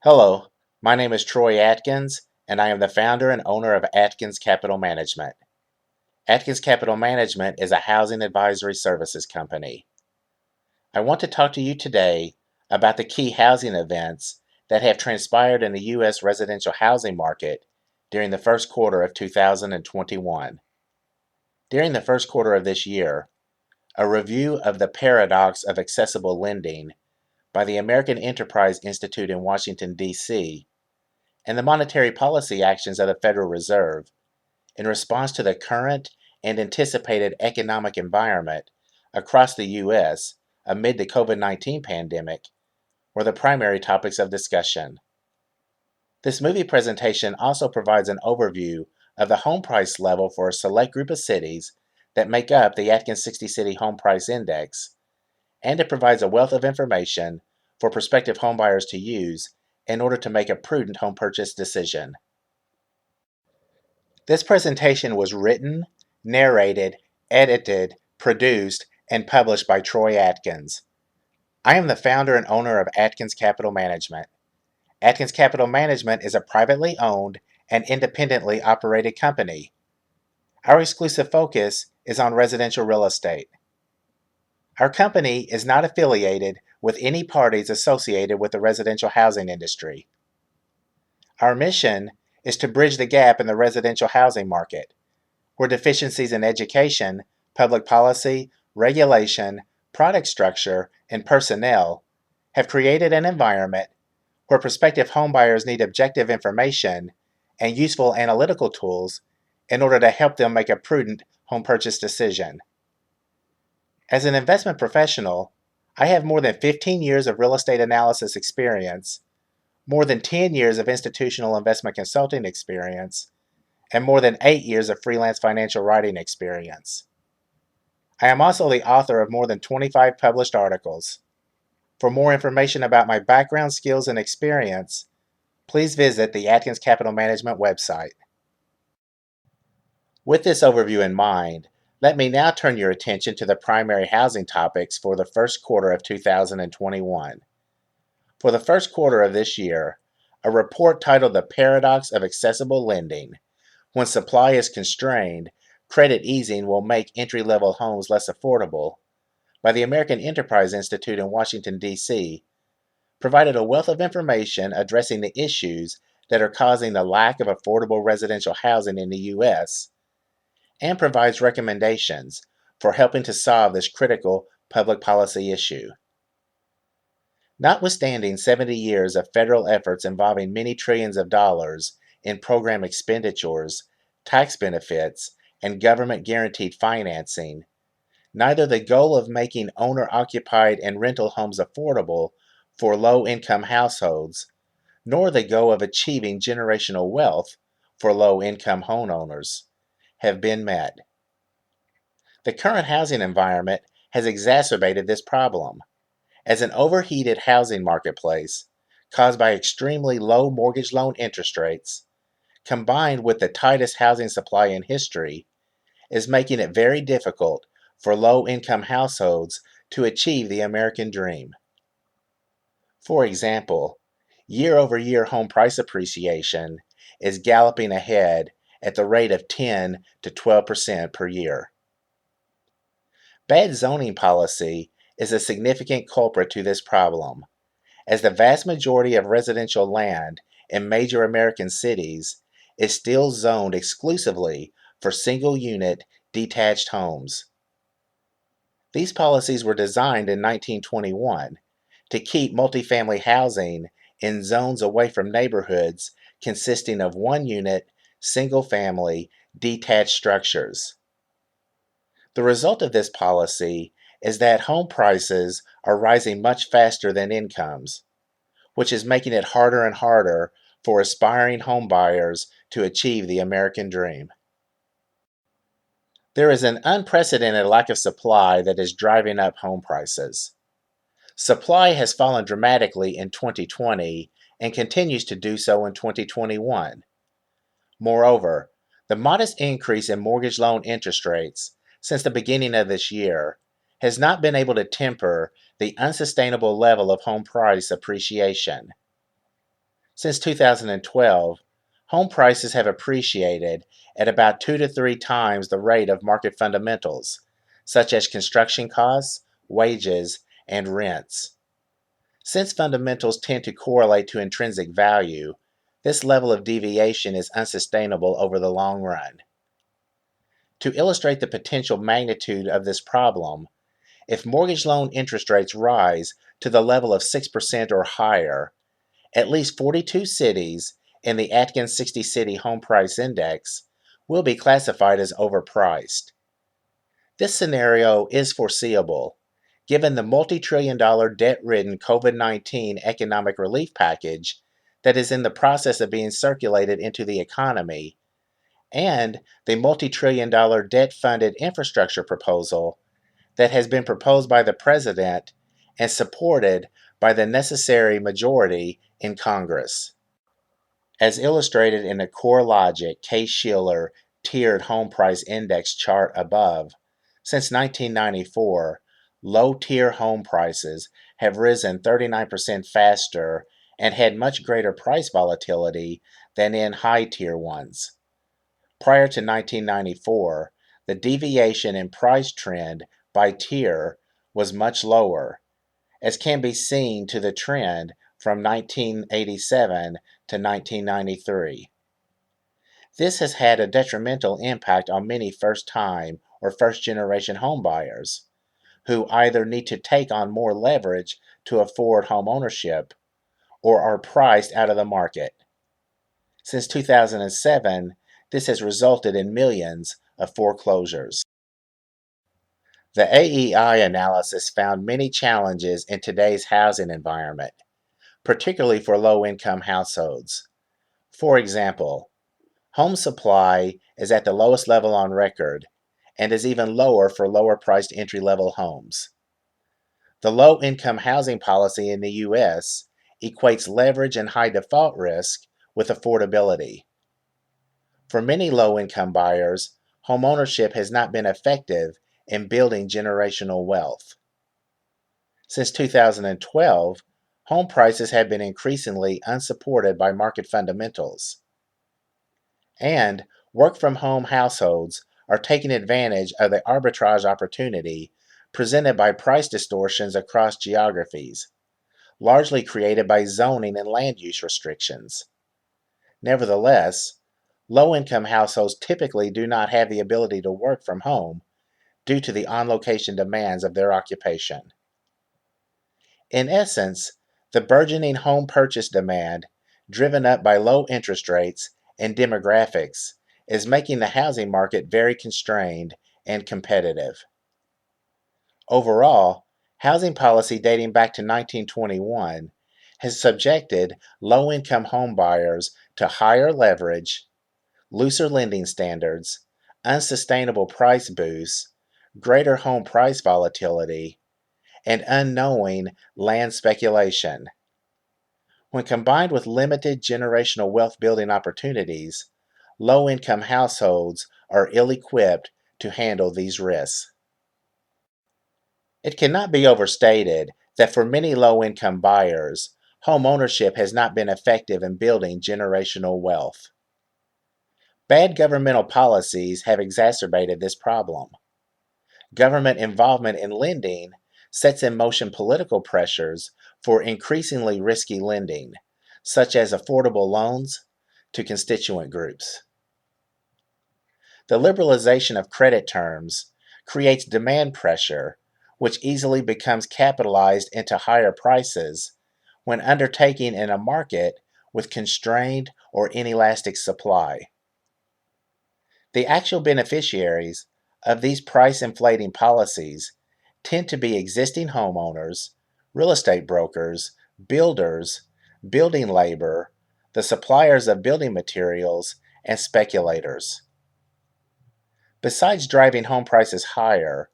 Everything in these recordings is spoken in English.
Hello, my name is Troy Atkins, and I am the founder and owner of Atkins Capital Management. Atkins Capital Management is a housing advisory services company. I want to talk to you today about the key housing events that have transpired in the U.S. residential housing market during the first quarter of 2021. During the first quarter of this year, a review of the paradox of accessible lending by the American Enterprise Institute in Washington, D.C., and the monetary policy actions of the Federal Reserve in response to the current and anticipated economic environment across the U.S. amid the COVID-19 pandemic were the primary topics of discussion. This movie presentation also provides an overview of the home price level for a select group of cities that make up the Atkin 60 City Home Price Index, and it provides a wealth of information for prospective homebuyers to use in order to make a prudent home purchase decision. This presentation was written, narrated, edited, produced, and published by Troy Atkins. I am the founder and owner of Atkins Capital Management. Atkins Capital Management is a privately owned and independently operated company. Our exclusive focus is on residential real estate. Our company is not affiliated with any parties associated with the residential housing industry. Our mission is to bridge the gap in the residential housing market, where deficiencies in education, public policy, regulation, product structure, and personnel have created an environment where prospective homebuyers need objective information and useful analytical tools in order to help them make a prudent home purchase decision. As an investment professional, I have more than 15 years of real estate analysis experience, more than 10 years of institutional investment consulting experience, and more than 8 years of freelance financial writing experience. I am also the author of more than 25 published articles. For more information about my background, skills, and experience, please visit the Atkins Capital Management website. With this overview in mind, let me now turn your attention to the primary housing topics for the first quarter of 2021. For the first quarter of this year, a report titled The Paradox of Accessible Lending: When Supply is Constrained, Credit Easing Will Make Entry-Level Homes Less Affordable, by the American Enterprise Institute in Washington, D.C., provided a wealth of information addressing the issues that are causing the lack of affordable residential housing in the U.S., and provides recommendations for helping to solve this critical public policy issue. Notwithstanding 70 years of federal efforts involving many trillions of dollars in program expenditures, tax benefits, and government-guaranteed financing, neither the goal of making owner-occupied and rental homes affordable for low-income households, nor the goal of achieving generational wealth for low-income homeowners have been met. The current housing environment has exacerbated this problem, as an overheated housing marketplace caused by extremely low mortgage loan interest rates, combined with the tightest housing supply in history, is making it very difficult for low-income households to achieve the American dream. For example, year-over-year home price appreciation is galloping ahead at the rate of 10 to 12% per year. Bad zoning policy is a significant culprit to this problem, as the vast majority of residential land in major American cities is still zoned exclusively for single-unit, detached homes. These policies were designed in 1921 to keep multifamily housing in zones away from neighborhoods consisting of one-unit, single-family, detached structures. The result of this policy is that home prices are rising much faster than incomes, which is making it harder and harder for aspiring home buyers to achieve the American dream. There is an unprecedented lack of supply that is driving up home prices. Supply has fallen dramatically in 2020 and continues to do so in 2021. Moreover, the modest increase in mortgage loan interest rates since the beginning of this year has not been able to temper the unsustainable level of home price appreciation. Since 2012, home prices have appreciated at about 2 to 3 times the rate of market fundamentals, such as construction costs, wages, and rents. Since fundamentals tend to correlate to intrinsic value, this level of deviation is unsustainable over the long run. To illustrate the potential magnitude of this problem, if mortgage loan interest rates rise to the level of 6% or higher, at least 42 cities in the Adkins 60 City Home Price Index will be classified as overpriced. This scenario is foreseeable, given the multi-trillion-dollar debt-ridden COVID-19 economic relief package that is in the process of being circulated into the economy, and the multi-trillion-dollar debt-funded infrastructure proposal that has been proposed by the President and supported by the necessary majority in Congress. As illustrated in the CoreLogic Case-Shiller tiered home price index chart above, since 1994, low-tier home prices have risen 39% faster and had much greater price volatility than in high-tier ones. Prior to 1994, the deviation in price trend by tier was much lower, as can be seen to the trend from 1987 to 1993. This has had a detrimental impact on many first-time or first-generation homebuyers, who either need to take on more leverage to afford home ownership or are priced out of the market. Since 2007, this has resulted in millions of foreclosures. The AEI analysis found many challenges in today's housing environment, particularly for low-income households. For example, home supply is at the lowest level on record and is even lower for lower-priced entry-level homes. The low-income housing policy in the U.S. equates leverage and high default risk with affordability. For many low-income buyers, homeownership has not been effective in building generational wealth. Since 2012, home prices have been increasingly unsupported by market fundamentals. And work-from-home households are taking advantage of the arbitrage opportunity presented by price distortions across geographies, largely created by zoning and land use restrictions. Nevertheless, low-income households typically do not have the ability to work from home due to the on-location demands of their occupation. In essence, the burgeoning home purchase demand, driven up by low interest rates and demographics, is making the housing market very constrained and competitive. Overall, housing policy dating back to 1921 has subjected low-income home buyers to higher leverage, looser lending standards, unsustainable price boosts, greater home price volatility, and unknowing land speculation. When combined with limited generational wealth building opportunities, low-income households are ill-equipped to handle these risks. It cannot be overstated that for many low-income buyers, home ownership has not been effective in building generational wealth. Bad governmental policies have exacerbated this problem. Government involvement in lending sets in motion political pressures for increasingly risky lending, such as affordable loans, to constituent groups. The liberalization of credit terms creates demand pressure, which easily becomes capitalized into higher prices when undertaken in a market with constrained or inelastic supply. The actual beneficiaries of these price-inflating policies tend to be existing homeowners, real estate brokers, builders, building labor, the suppliers of building materials, and speculators. Besides driving home prices higher,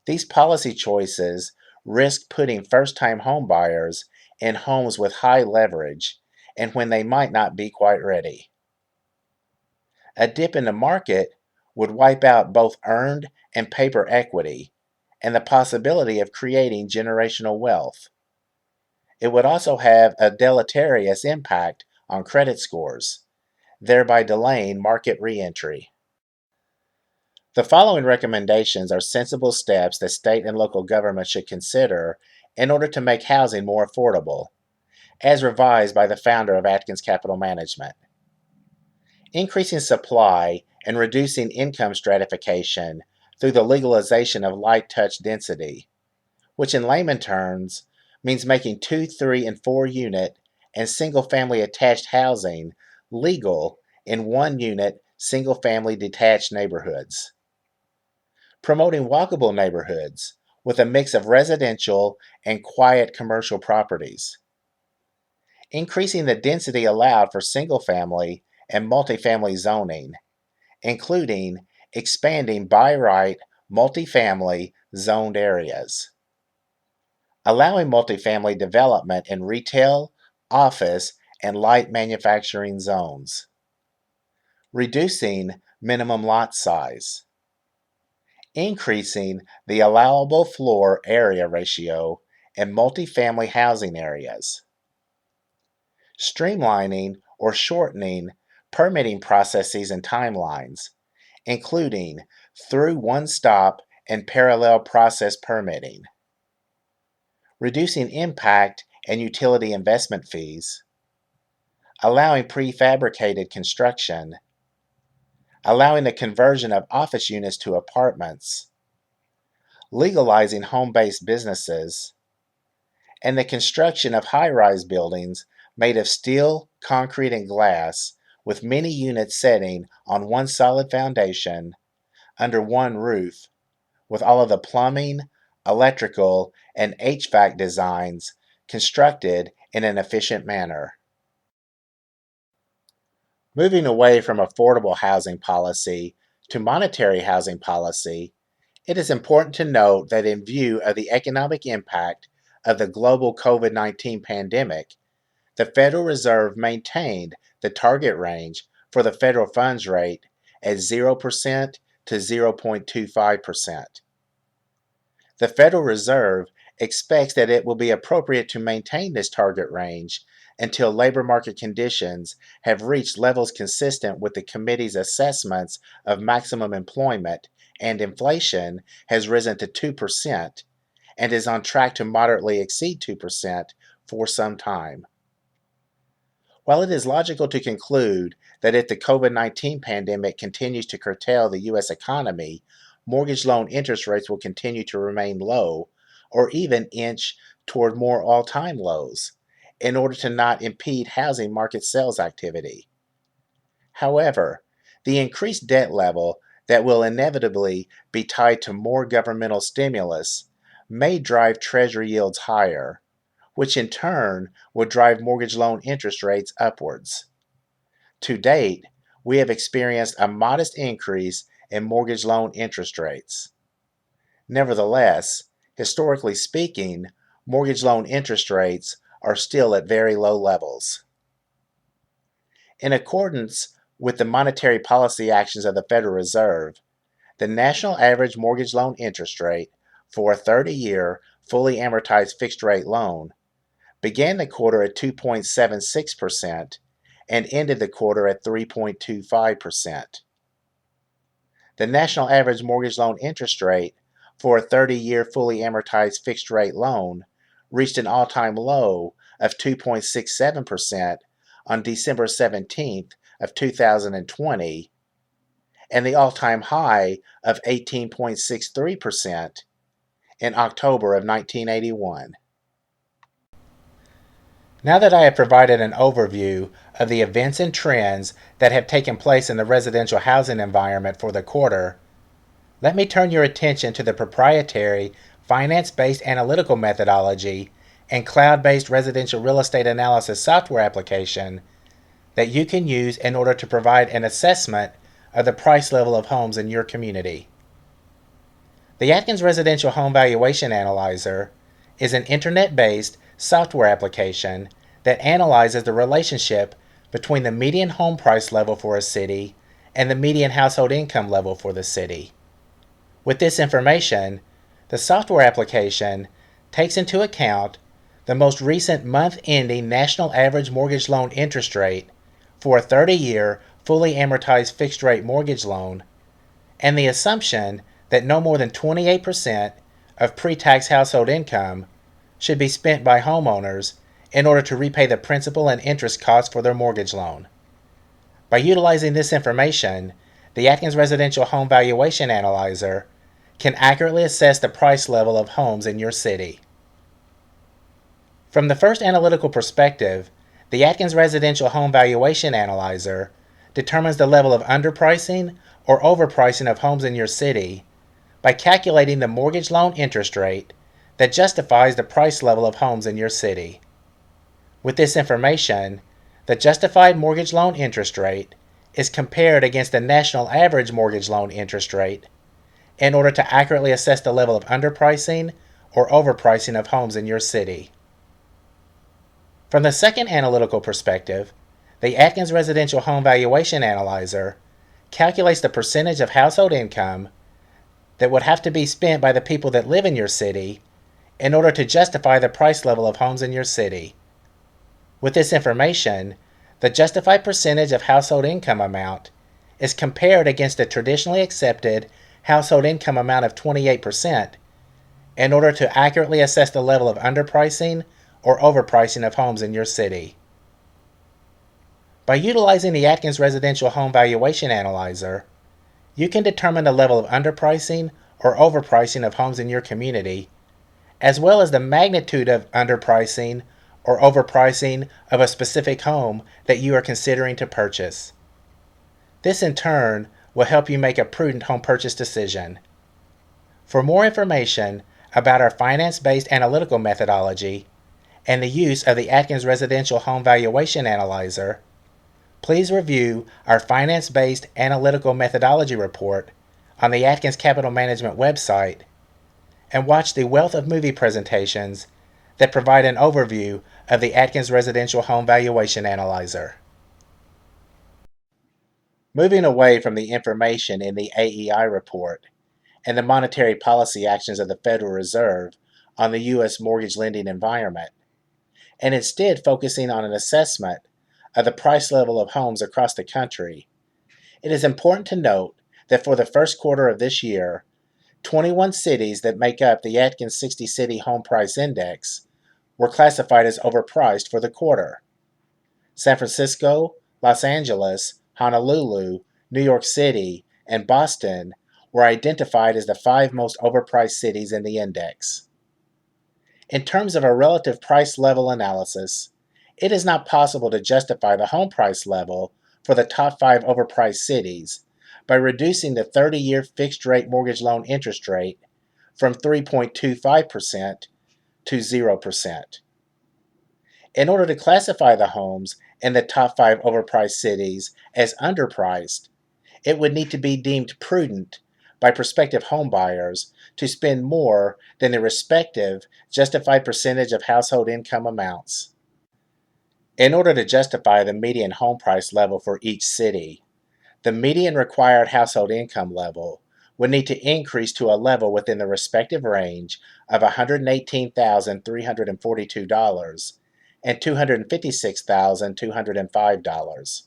these policy choices risk putting first-time home buyers in homes with high leverage and when they might not be quite ready. A dip in the market would wipe out both earned and paper equity and the possibility of creating generational wealth. It would also have a deleterious impact on credit scores, thereby delaying market reentry. The following recommendations are sensible steps that state and local governments should consider in order to make housing more affordable, as revised by the founder of Adkins Capital Management. Increasing supply and reducing income stratification through the legalization of light touch density, which in layman terms means making 2, 3, and 4 unit and single family attached housing legal in 1 unit single family detached neighborhoods. Promoting walkable neighborhoods with a mix of residential and quiet commercial properties. Increasing the density allowed for single family and multifamily zoning, including expanding by right multifamily zoned areas. Allowing multifamily development in retail, office, and light manufacturing zones. Reducing minimum lot size. Increasing the allowable floor area ratio in multifamily housing areas. Streamlining or shortening permitting processes and timelines, including through one-stop and parallel process permitting. Reducing impact and utility investment fees. Allowing prefabricated construction. Allowing the conversion of office units to apartments. Legalizing home-based businesses. And the construction of high-rise buildings made of steel, concrete, and glass, with many units setting on one solid foundation, under one roof, with all of the plumbing, electrical, and HVAC designs constructed in an efficient manner. Moving away from affordable housing policy to monetary housing policy, it is important to note that in view of the economic impact of the global COVID-19 pandemic, the Federal Reserve maintained the target range for the federal funds rate at 0% to 0.25%. The Federal Reserve expects that it will be appropriate to maintain this target range until labor market conditions have reached levels consistent with the committee's assessments of maximum employment and inflation has risen to 2% and is on track to moderately exceed 2% for some time. While it is logical to conclude that if the COVID-19 pandemic continues to curtail the U.S. economy, mortgage loan interest rates will continue to remain low or even inch toward more all-time lows in order to not impede housing market sales activity. However, the increased debt level that will inevitably be tied to more governmental stimulus may drive Treasury yields higher, which in turn would drive mortgage loan interest rates upwards. To date, we have experienced a modest increase in mortgage loan interest rates. Nevertheless, historically speaking, mortgage loan interest rates are still at very low levels. In accordance with the monetary policy actions of the Federal Reserve, the national average mortgage loan interest rate for a 30-year fully amortized fixed-rate loan began the quarter at 2.76% and ended the quarter at 3.25%. The national average mortgage loan interest rate for a 30-year fully amortized fixed-rate loan reached an all-time low of 2.67% on December 17th of 2020 and the all-time high of 18.63% in October of 1981. Now that I have provided an overview of the events and trends that have taken place in the residential housing environment for the quarter, let me turn your attention to the proprietary finance-based analytical methodology and cloud-based residential real estate analysis software application that you can use in order to provide an assessment of the price level of homes in your community. The Atkins Residential Home Valuation Analyzer is an internet-based software application that analyzes the relationship between the median home price level for a city and the median household income level for the city. With this information, the software application takes into account The most recent month-ending national average mortgage loan interest rate for a 30-year, fully amortized fixed-rate mortgage loan, and the assumption that no more than 28% of pre-tax household income should be spent by homeowners in order to repay the principal and interest costs for their mortgage loan. By utilizing this information, the Adkins Residential Home Valuation Analyzer can accurately assess the price level of homes in your city. From the first analytical perspective, the Adkins Residential Home Valuation Analyzer determines the level of underpricing or overpricing of homes in your city by calculating the mortgage loan interest rate that justifies the price level of homes in your city. With this information, the justified mortgage loan interest rate is compared against the national average mortgage loan interest rate in order to accurately assess the level of underpricing or overpricing of homes in your city. From the second analytical perspective, the Adkins Residential Home Valuation Analyzer calculates the percentage of household income that would have to be spent by the people that live in your city in order to justify the price level of homes in your city. With this information, the justified percentage of household income amount is compared against the traditionally accepted household income amount of 28% in order to accurately assess the level of underpricing or overpricing of homes in your city. By utilizing the Adkins Residential Home Valuation Analyzer, you can determine the level of underpricing or overpricing of homes in your community, as well as the magnitude of underpricing or overpricing of a specific home that you are considering to purchase. This in turn will help you make a prudent home purchase decision. For more information about our finance-based analytical methodology and the use of the Adkins Residential Home Valuation Analyzer, please review our finance-based analytical methodology report on the Adkins Capital Management website and watch the wealth of movie presentations that provide an overview of the Adkins Residential Home Valuation Analyzer. Moving away from the information in the AEI report and the monetary policy actions of the Federal Reserve on the U.S. mortgage lending environment, and instead focusing on an assessment of the price level of homes across the country, it is important to note that for the first quarter of this year, 21 cities that make up the Atkins 60 City Home Price Index were classified as overpriced for the quarter. San Francisco, Los Angeles, Honolulu, New York City, and Boston were identified as the 5 most overpriced cities in the index. In terms of a relative price level analysis, it is not possible to justify the home price level for the top 5 overpriced cities by reducing the 30-year fixed-rate mortgage loan interest rate from 3.25% to 0%. In order to classify the homes in the top 5 overpriced cities as underpriced, it would need to be deemed prudent by prospective homebuyers to spend more than the respective justified percentage of household income amounts. In order to justify the median home price level for each city, the median required household income level would need to increase to a level within the respective range of $118,342 and $256,205.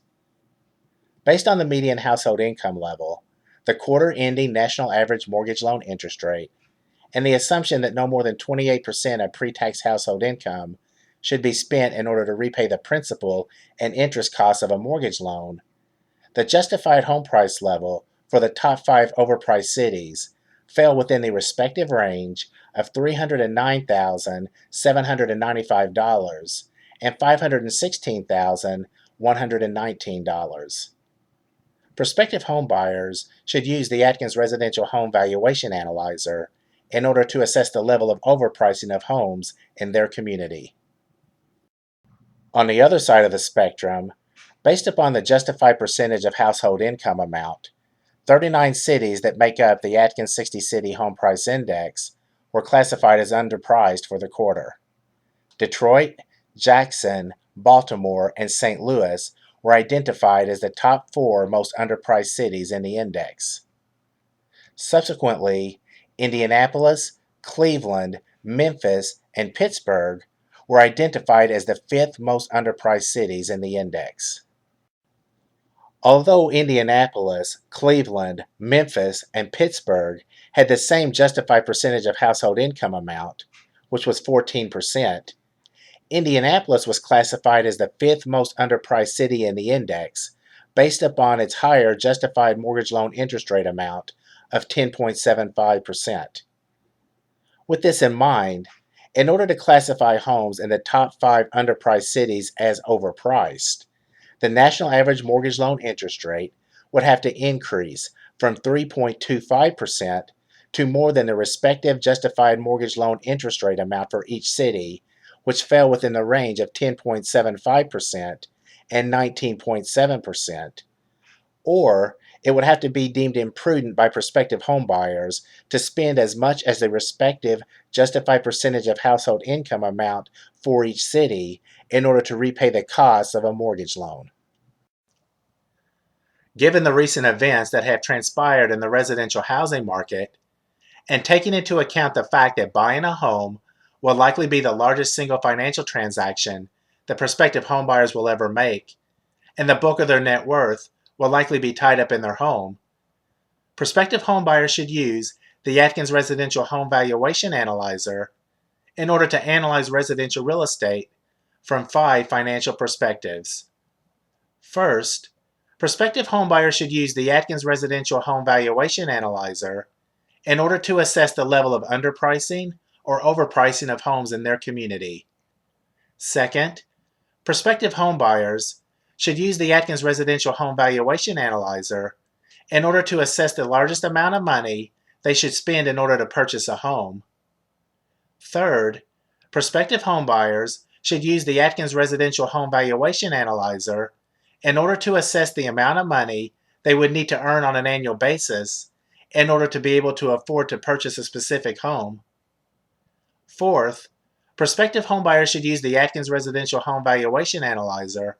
Based on the median household income level, the quarter-ending national average mortgage loan interest rate, and the assumption that no more than 28% of pre-tax household income should be spent in order to repay the principal and interest costs of a mortgage loan, the justified home price level for the top 5 overpriced cities fell within the respective range of $309,795 and $516,119. Prospective homebuyers should use the Adkins Residential Home Valuation Analyzer in order to assess the level of overpricing of homes in their community. On the other side of the spectrum, based upon the justified percentage of household income amount, 39 cities that make up the Atkins 60 City Home Price Index were classified as underpriced for the quarter. Detroit, Jackson, Baltimore, and St. Louis were identified as the top 4 most underpriced cities in the index. Subsequently, Indianapolis, Cleveland, Memphis, and Pittsburgh were identified as the fifth most underpriced cities in the index. Although Indianapolis, Cleveland, Memphis, and Pittsburgh had the same justified percentage of household income amount, which was 14%, Indianapolis was classified as the fifth most underpriced city in the index based upon its higher justified mortgage loan interest rate amount of 10.75%. With this in mind, in order to classify homes in the top 5 underpriced cities as overpriced, the national average mortgage loan interest rate would have to increase from 3.25% to more than the respective justified mortgage loan interest rate amount for each city, which fell within the range of 10.75% and 19.7%, or it would have to be deemed imprudent by prospective homebuyers to spend as much as the respective justified percentage of household income amount for each city in order to repay the costs of a mortgage loan. Given the recent events that have transpired in the residential housing market, and taking into account the fact that buying a home will likely be the largest single financial transaction that prospective homebuyers will ever make, and the bulk of their net worth will likely be tied up in their home, prospective homebuyers should use the Adkins Residential Home Valuation Analyzer in order to analyze residential real estate from 5 financial perspectives. First, prospective homebuyers should use the Adkins Residential Home Valuation Analyzer in order to assess the level of underpricing or overpricing of homes in their community. Second, prospective homebuyers should use the Adkins Residential Home Valuation Analyzer in order to assess the largest amount of money they should spend in order to purchase a home. Third, prospective homebuyers should use the Adkins Residential Home Valuation Analyzer in order to assess the amount of money they would need to earn on an annual basis in order to be able to afford to purchase a specific home. Fourth, prospective homebuyers should use the Adkins Residential Home Valuation Analyzer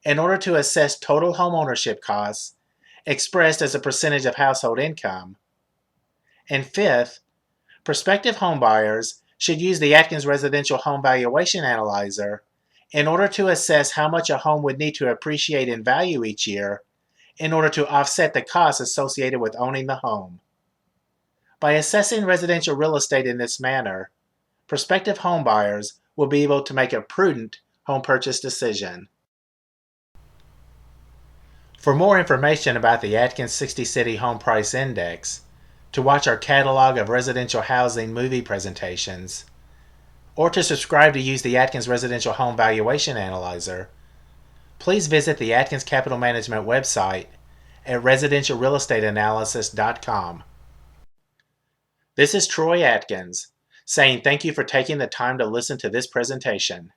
in order to assess total home ownership costs expressed as a percentage of household income. And fifth, prospective homebuyers should use the Adkins Residential Home Valuation Analyzer in order to assess how much a home would need to appreciate in value each year in order to offset the costs associated with owning the home. By assessing residential real estate in this manner, prospective homebuyers will be able to make a prudent home purchase decision. For more information about the Adkins 60 City Home Price Index, to watch our catalog of residential housing movie presentations, or to subscribe to use the Adkins Residential Home Valuation Analyzer, please visit the Adkins Capital Management website at residentialrealestateanalysis.com. This is Troy Adkins, saying thank you for taking the time to listen to this presentation.